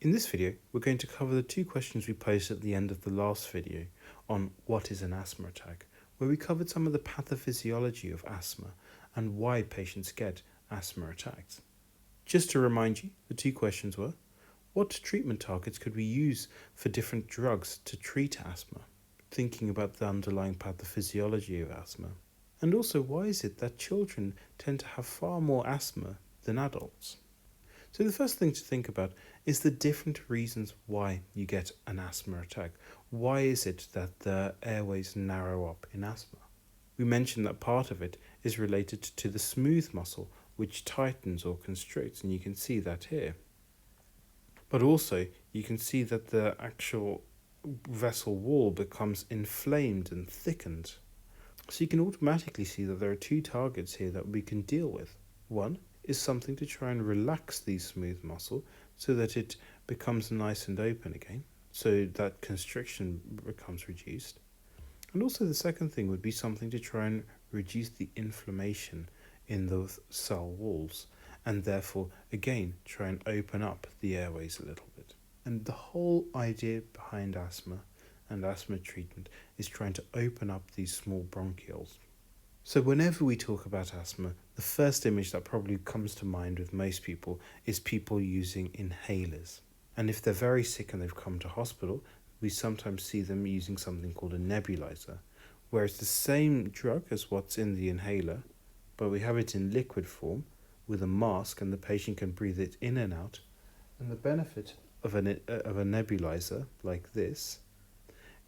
In this video, we're going to cover the two questions we posed at the end of the last video on what is an asthma attack, where we covered some of the pathophysiology of asthma and why patients get asthma attacks. Just to remind you, the two questions were, what treatment targets could we use for different drugs to treat asthma, thinking about the underlying pathophysiology of asthma, and also why is it that children tend to have far more asthma than adults. So the first thing to think about is the different reasons why you get an asthma attack. Why is it that the airways narrow up in asthma? We mentioned that part of it is related to the smooth muscle, which tightens or constricts, and you can see that here. But also, you can see that the actual vessel wall becomes inflamed and thickened. So you can automatically see that there are two targets here that we can deal with. One is something to try and relax the smooth muscle so that it becomes nice and open again, so that constriction becomes reduced. And also the second thing would be something to try and reduce the inflammation in those cell walls, and therefore again try and open up the airways a little bit. And the whole idea behind asthma and asthma treatment is trying to open up these small bronchioles. So whenever we talk about asthma, the first image that probably comes to mind with most people is people using inhalers. And if they're very sick and they've come to hospital, we sometimes see them using something called a nebulizer, where it's the same drug as what's in the inhaler, but we have it in liquid form with a mask and the patient can breathe it in and out. And the benefit of a nebulizer like this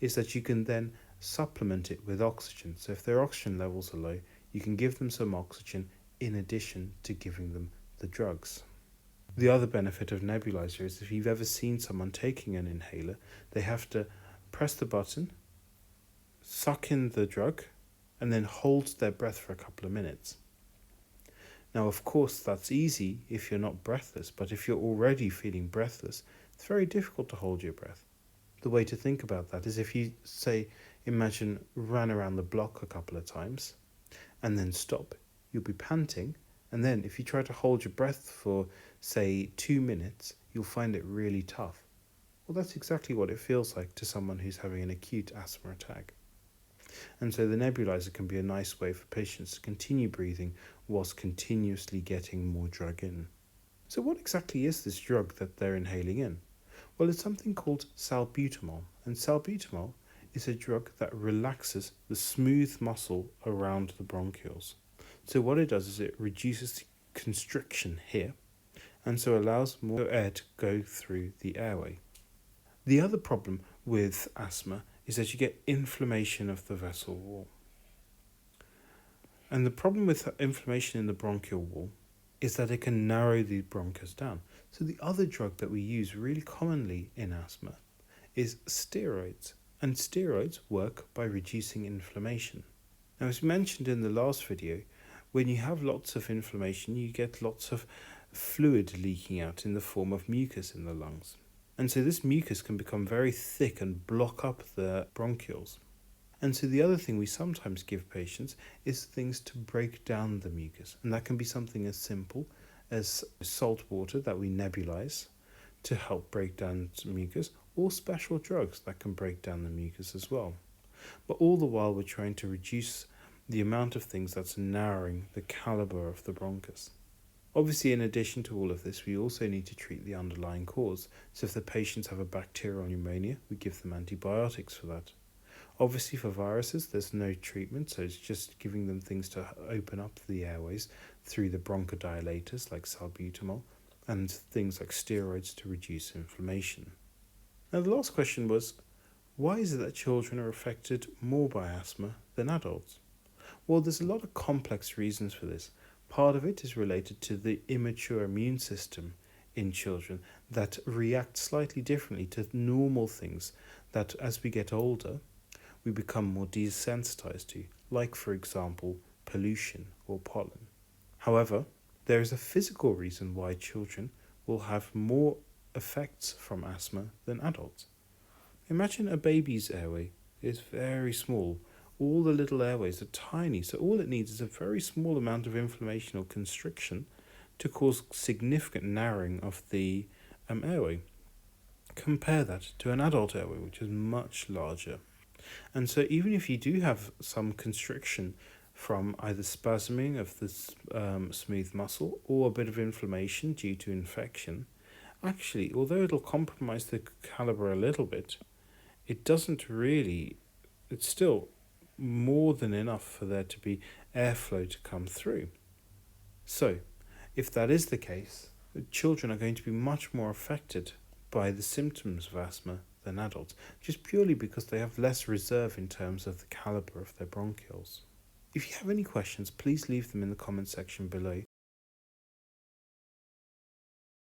is that you can then supplement it with oxygen. So if their oxygen levels are low, you can give them some oxygen in addition to giving them the drugs. The other benefit of nebulizer is if you've ever seen someone taking an inhaler, they have to press the button, suck in the drug, and then hold their breath for a couple of minutes. Now, of course, that's easy if you're not breathless, but if you're already feeling breathless, it's very difficult to hold your breath. The way to think about that is if you, imagine ran around the block a couple of times and then stop, you'll be panting, and then if you try to hold your breath for, 2 minutes, you'll find it really tough. Well, that's exactly what it feels like to someone who's having an acute asthma attack. And so the nebulizer can be a nice way for patients to continue breathing whilst continuously getting more drug in. So what exactly is this drug that they're inhaling in? Well, it's something called salbutamol, and salbutamol is a drug that relaxes the smooth muscle around the bronchioles. So what it does is it reduces the constriction here, and so allows more air to go through the airway. The other problem with asthma is that you get inflammation of the vessel wall. And the problem with inflammation in the bronchial wall is that it can narrow the bronchus down. So the other drug that we use really commonly in asthma is steroids, and steroids work by reducing inflammation. Now, as mentioned in the last video, when you have lots of inflammation, you get lots of fluid leaking out in the form of mucus in the lungs. And so this mucus can become very thick and block up the bronchioles. And so the other thing we sometimes give patients is things to break down the mucus. And that can be something as simple as salt water that we nebulize to help break down mucus, or special drugs that can break down the mucus as well. But all the while we're trying to reduce the amount of things that's narrowing the caliber of the bronchus. Obviously, in addition to all of this, we also need to treat the underlying cause. So if the patients have a bacterial pneumonia, we give them antibiotics for that. Obviously, for viruses, there's no treatment, so it's just giving them things to open up the airways through the bronchodilators like salbutamol and things like steroids to reduce inflammation. Now, the last question was, why is it that children are affected more by asthma than adults? Well, there's a lot of complex reasons for this. Part of it is related to the immature immune system in children that react slightly differently to normal things that, as we get older, we become more desensitized to, like, for example, pollution or pollen. However, there is a physical reason why children will have more effects from asthma than adults. Imagine a baby's airway is very small. All the little airways are tiny, so all it needs is a very small amount of inflammation or constriction to cause significant narrowing of the airway. compare that to an adult airway, which is much larger. And so even if you do have some constriction from either spasming of the smooth muscle or a bit of inflammation due to infection, actually, although it'll compromise the caliber a little bit, it doesn't really, it's still more than enough for there to be airflow to come through. So, if that is the case, children are going to be much more affected by the symptoms of asthma than adults, just purely because they have less reserve in terms of the caliber of their bronchioles. If you have any questions, please leave them in the comment section below,